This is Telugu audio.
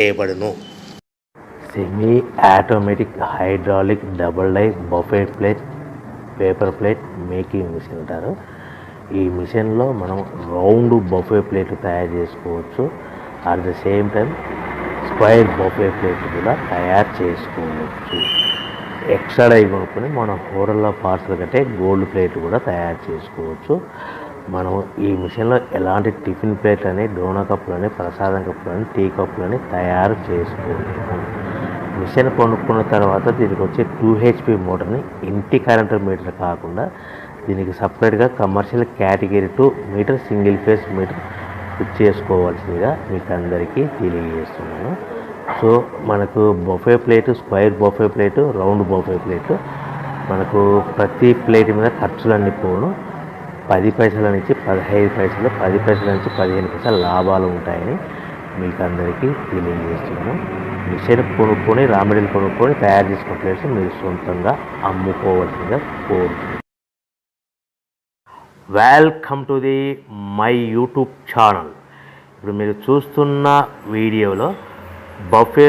చేయబడును. Semi automatic hydraulic double die buffet plate paper plate making machine అంటారు. ఈ మిషన్లో మనం రౌండ్ బఫే ప్లేట్ తయారు చేసుకోవచ్చు. At the same time square buffet plate కూడా తయారు చేసుకోవచ్చు. ఎక్స్ట్రా డై కొనుక్కొని మనం హోటల్లో పార్సల్ కట్టే గోల్డ్ ప్లేట్ కూడా తయారు చేసుకోవచ్చు. మనం ఈ మిషన్లో ఎలాంటి టిఫిన్ ప్లేట్లని, డోనా కప్పులని, ప్రసాదం కప్పులని, టీ కప్పులని తయారు చేసుకోవచ్చు. మిషన్ కొనుక్కున్న తర్వాత దీనికి వచ్చే 2 HP మోటార్ని ఇంటి కరెంటు మీటర్ కాకుండా దీనికి సపరేట్గా commercial category 2 meter single phase meter fit చేసుకోవాల్సిందిగా మీకు అందరికీ తెలియజేస్తున్నాను. సో మనకు buffet plate, square buffet plate, round buffet plate, మనకు ప్రతి ప్లేట్ మీద ఖర్చులన్నీ పోను 10 పైసల నుంచి 15 పైసలు, 10 పైసల నుంచి 15 పైసలు లాభాలు ఉంటాయని మీకు అందరికీ తెలియజేస్తున్నాను. మిషన్ కొనుక్కొని, రా మెటీరియల్ కొనుక్కొని తయారు చేసుకున్న ప్లేట్స్ మీరు సొంతంగా అమ్ముకోవాల్సిందిగా కోరుతున్నాను. Welcome to the my YouTube channel. ఇప్పుడు మీరు చూస్తున్న వీడియోలో బఫే